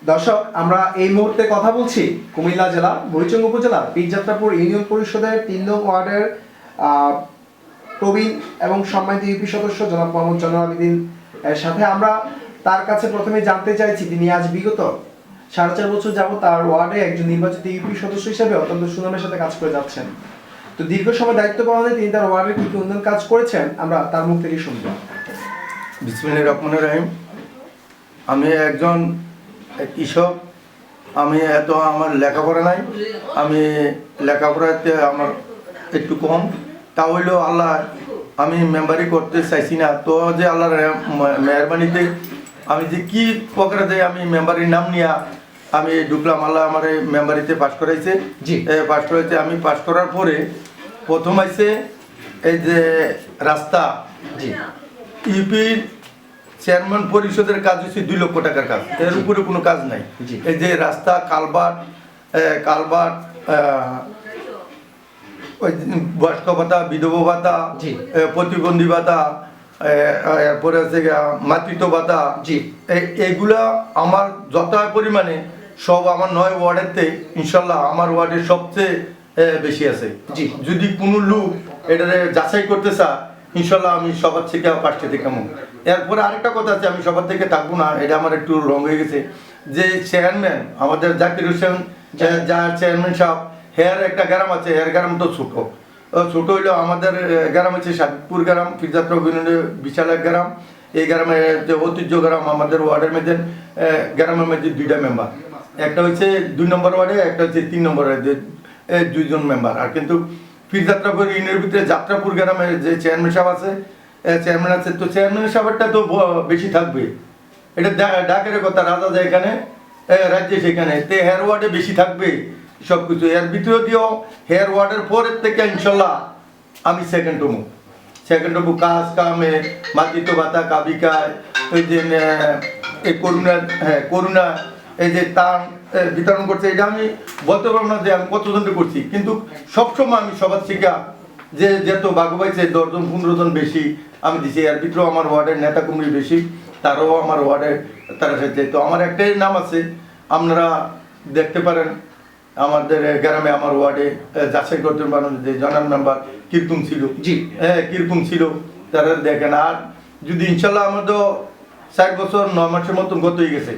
দর্শক, আমরা এই মুহূর্তে কথা বলছি কুমিল্লা জেলা বুড়িচং উপজেলার পীরযাত্রাপুর ইউনিয়ন পরিষদের ৩ নং ওয়ার্ডের প্রবীণ এবং সম্মানিত ইউপি সদস্য জনাব মোহাম্মদ জয়নুল আবেদিন এর সাথে। আমরা তার কাছে প্রথমে জানতে চাইছি তিনি আজ বিগত ৪.৫ বছর যাবত তার ওয়ার্ডে একজন নির্বাচিত ইউপি সদস্য হিসেবে অত্যন্ত সুনামের সাথে কাজ করে যাচ্ছেন। তো দীর্ঘ সময় দায়িত্ব পালনে তিনি তার ওয়ার্ডের কি কি উন্নয়ন কাজ করেছেন আমরা তার মুখ থেকে শুনব। বিসমিল্লাহির রহমানির রহিম। আমি একজন কৃষক। আমি আমার লেখাপড়া নাই, আমি লেখাপড়াতে আমার একটু কম। তা হইলেও আল্লাহ আমি মেম্বারি করতে চাইছি না, তো যে আল্লাহর মেহরবানিতে আমি যে কি প্রকারে আমি মেম্বারির নাম নিয়ে আমি ঢুকলাম। আল্লাহ আমার এই মেম্বারিতে পাস করাইছে। পাস করাইছে। আমি পাস করার পরে প্রথম আইছে এই যে রাস্তা। ইউপির চেয়ারম্যান পরিষদের কাজ হচ্ছে 2 লক্ষ টাকার কাজ, এর উপরে কোনো কাজ নাই। এই যে রাস্তা, কালভার্ট, বয়স্ক ভাতা, বিধবা ভাতা, প্রতিবন্ধী ভাতা, এরপরে আছে মাতৃত্ব ভাতা, এইগুলা আমার যত পরিমাণে সব আমার 9 ওয়ার্ডেতে ইনশাল্লাহ আমার ওয়ার্ডের সবচেয়ে বেশি আছে। যদি কোনো লোক এটা যাচাই করতে চায় ইনশাল্লাহ আমি সবার থেকে 5টা থেকে কম। এরপরে আরেকটা কথা আছে, আমি সবার থেকে থাকবো না, এটা আমার একটু রং হয়ে গেছে। যে চেয়ারম্যান আমাদের জাকির হোসেন, যার চেয়ারম্যান সাহেব, হেয়ার একটা গ্রাম আছে, হেয়ার গ্রাম তো ছোট হইলেও আমাদের গ্রাম আছে সাতপুর গ্রাম, পীরযাত্রাপুর ইউনিয়নের বিশাল এক গ্রাম। এই গ্রামের যে ঐতিহ্য গ্রাম, আমাদের ওয়ার্ডের মধ্যে গ্রামের মধ্যে 2টা মেম্বার, একটা হচ্ছে 2 নম্বর ওয়ার্ডে, একটা হচ্ছে 3 নম্বর ওয়ার্ডে, 2জন মেম্বার। আর কিন্তু পীরযাত্রাপুর ইউনিয়নের ভিতরে যাত্রাপুর গ্রামের যে চেয়ারম্যান সাহেব আছে, তো চেয়ারম্যান সাহেবটা তো বেশি থাকবে। এটা ডাকের কথা, রাজা যায় এখানে, রাজ্যে সেখানে, তে হেয়ার ওয়ার্ডে বেশি থাকবে সব কিছু। এর ভিতরে দিয়েও হেয়ার ওয়ার্ডের পরের থেকে ইনশাল্লাহ আমি সেকেন্ড হবো কাজ কামে, মাতৃত্ব ভাতা, কাবিকায়, ওই যে এই করুণা এই যে তার বিতরণ করছে, এটা আমি বলতে পারবো না যে আমি কতজনকে করছি, কিন্তু সবসময় আমি সবার থেকে যে যেত ভাগ পাইছে 10 জন 15 জন বেশি আমি দিছি। এর ভিতরেও আমার ওয়ার্ডের নেতা কর্মী বেশি, তারাও আমার ওয়ার্ডে তারা সাথে। তো আমার একটাই নাম আছে, আপনারা দেখতে পারেন আমাদের গ্রামে আমার ওয়ার্ডে যাচাই করতে পারেন যে জনাব মেম্বার কিরকম ছিল। কিরকম ছিল তারা দেখেন। আর যদি ইনশাল্লাহ আমার তো 4 বছর 9 মাসের মতন গত হয়ে গেছে,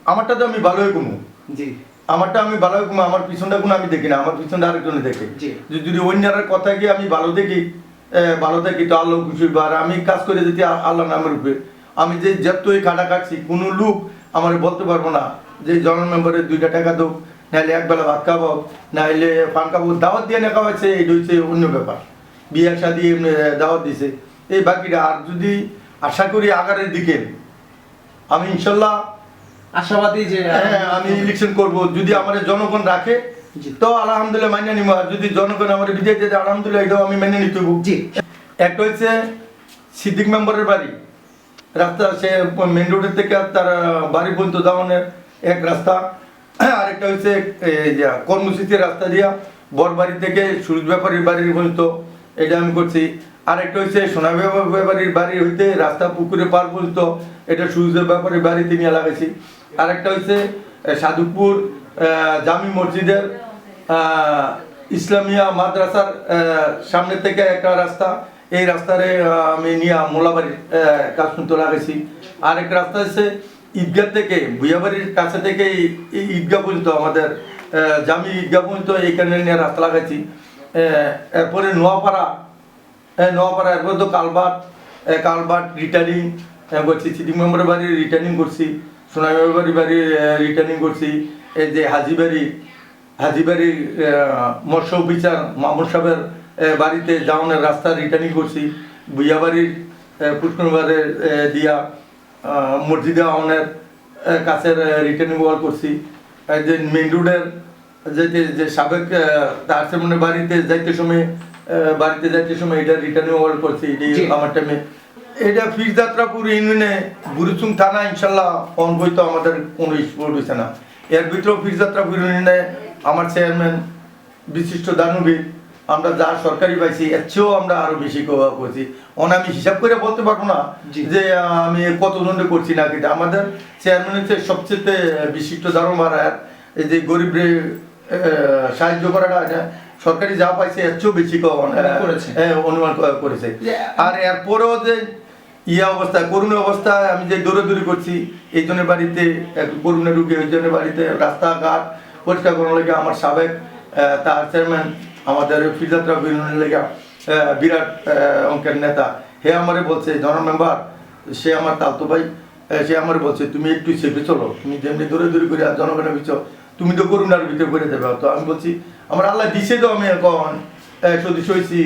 আমারটা তো আমি ভালোই কমু। আমারটা আমি ভালোই কমু, আমার পিছনটা কোনো আমি দেখি না, আমার পিছনটা আরেকজনে দেখে। যদি অন্যের কথা গিয়ে আমি ভালো দেখি তো আল্লাহ খুশি। আর আমি কাজ করে যেতে আল্লাহ নামের উপরে। আমি যে যতই কাটা কাটছি, কোনো লোক আমার বলতে পারবো না যে জনাব মেম্বারের 2টা টাকা দো, নাহলে একবেলা ভাত খাবো, নাহলে পান খাবো। দাওয়াত দিয়ে না খাওয়াচ্ছে, এটা হচ্ছে অন্য ব্যাপার। বিয়ে শাদী দাওয়াত দিছে, এই বাকিটা। আর যদি আশা করি আগারের দিকে আমি ইনশাল্লাহ আশাবাদী যে আমি ইলেকশন করব। যদি আমার জনগণ রাখে তো আলহামদুলিল্লাহ মাইনে নিব, আর যদি জনগণ আমার বিজয় দিতে আলহামদুলিল্লাহ এটাও আমি মেনে নিতে হবো। একটা হচ্ছে সিদ্দিক মেম্বারের বাড়ি রাস্তা, সে মেন রোডের থেকে তার বাড়ি পর্যন্ত যাওয়ানোর এক রাস্তা। আরেকটা হচ্ছে কর্মসূচির রাস্তা দিয়া বরবাড়ি থেকে সুরজ ব্যাপারীর বাড়ির পর্যন্ত, এটা আমি করছি। আরেকটা হচ্ছে সোনা ব্যাপারীর বাড়ি হইতে রাস্তা পুকুরে পার পর্যন্ত, এটা সুরজ ব্যাপারীর বাড়িতে নিয়ে লাগাইছি। আরেকটা হচ্ছে সাধুপুর জামি মসজিদের ইসলামিয়া মাদ্রাসার সামনে থেকে একটা রাস্তা, এই রাস্তারে আমি নিয়ে মোলাবাড়ির কাজ পর্যন্ত লাগাইছি। আরেকটা রাস্তা হচ্ছে ঈদগাহ থেকে ভুইয়াবাড়ির কাছে থেকে এই ঈদগাহ পর্যন্ত, আমাদের জামি ঈদগাহ পর্যন্ত এইখানে নিয়ে রাস্তা লাগাইছি। এরপরে নোয়াপাড়া, এরপরে তো কালভার্ট রিটার্নিং করছি, সিদ্দিক মেম্বারের বাড়ির রিটার্নিং করছি, সোনা বাড়ির রিটার্নিং করছি। এই যে হাজিবাড়ির মৎস্য অফিসার মামুর সাহেবের বাড়িতে যাওয়ানোর রাস্তা রিটার্নিং করছি। ভুইয়াবাড়ির পুষ্করবাড়ির দিয়া মসজিদে আওয়ানের কাছের রিটার্নিং ওয়াল করছি। যে মেন রোডের যে সাবেক তার সামনে বাড়িতে যাইতে সময় এটা রিটার্নিং ওয়াল করছি। আমার টাইমে এটা পীরযাত্রাপুর ইউনিয়নে বুড়িচং থানা ইনশাল্লাহ অনবৈত আমাদের কোনো স্পোর্ট হয়েছে না। এর ভিতরেও পীরযাত্রাপুর ইউনিয়নে আমার চেয়ারম্যান বিশিষ্ট দানবীর আমরা যা সরকারি পাইছি এর চেয়েও আমরা আরো বেশি করছি। আমি হিসাব করে বলতে পারবো না জি। যে আমি কত জনে করছি না কিন্তু আমাদের চেয়ারম্যান হচ্ছে সবচেয়ে বিশিষ্ট ধারণার এই যে গরিবরে সাহায্য করাটা এটা সরকারি যা পাইছে এর চেয়েও বেশি করেছে। অনুমান করেছে। যে আর এরপরেও যে অবস্থায় করুণ অবস্থায় আমি যে দৌড়াদৌড়ি করছি, এই জনের বাড়িতে এক করুণা রুগী, ওই জনের বাড়িতে রাস্তাঘাট পরিষ্কার করার লেগে আমার সাবেক তার চেয়ারম্যান আমাদের ফিরযাত্রা বিনোদনের লেগে বিরাট অঙ্কের নেতা, হে আমারে বলছে জনাব মেম্বার, সে আমার তালতো ভাই, সে আমার বলছে তুমি একটু চেপে চলো, তুমি যেমনি দৌড়াদৌড়ি করে আর জনগণের ভিতর তুমি তো করুণার ভিতরে করে দেবে। তো আমি বলছি আমার আল্লাহ দিছে তো আমি এখন সদস্য হয়েছি,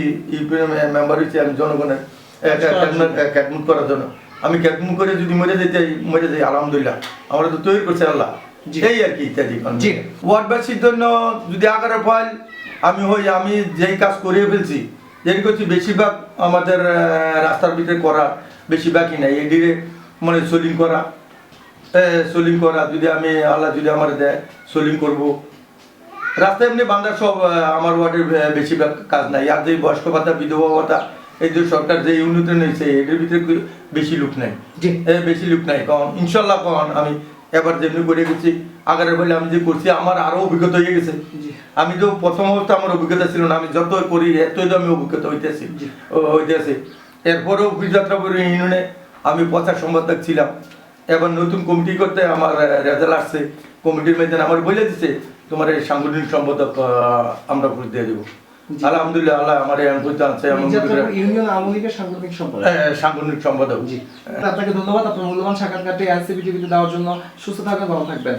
মেম্বার হয়েছি, আমি জনগণের ক্যাটমুট করার জন্য। আমি ক্যাটমুট করে যদি মরে যাই আলহামদুলিল্লাহ, আমরা তো তৈরি করছে আল্লাহ, এই আর কি ইত্যাদি। ওয়ার্ডবাসীর জন্য যদি আগারে ফাইল আমি যেই কাজ করিয়ে ফেলছি, যেটি করছি বেশিরভাগ আমাদের রাস্তার ভিতরে করা বেশি বাকি নাই, এদিকে মানে সোলিং করা যদি আমি আল্লাহ যদি আমার দেয় সোলিং করব। রাস্তায় এমনি বান্দার সব আমার ওয়ার্ডের বেশিরভাগ কাজ নাই। আর যে বয়স্ক ভাতা বিধবা ভাতা এই যে সরকার যে উন্নতি নিয়েছে এদের ভিতরে বেশি লোক নাই, বেশি লোক নাই। কারণ ইনশাল্লাহ কারণ আমি এবার যেমনি করে গেছি আগারে বলে আমি যে করছি আমার আরো অভিজ্ঞতা হয়ে গেছে। আমি তো প্রথম অবস্থা আমার অভিজ্ঞতা ছিল না, আমি যত করি এতই তো আমি অভিজ্ঞতা হইতেছি। এরপরেও যাত্রা করে ইউনিয়নে আমি প্রচার সম্পাদক ছিলাম। এবার নতুন কমিটি করতে আমার রেজাল্ট আসছে, কমিটির মধ্যে আমার বলে দিচ্ছে তোমার এই সাংগঠনিক সম্পাদক আমরা করে দিয়ে দেবো। আলহামদুলিল্লাহ আল্লাহ আমার ইউনিয়ন আওয়ামী লীগের সাংগঠনিক সম্পাদক। সাংগঠনিক সম্পাদক। আপনাকে ধন্যবাদ আপনার মূল্যবান সাক্ষাৎকারটি আরসিবি টিভিতে দেওয়ার জন্য। সুস্থ থাকবেন, ভালো থাকবেন।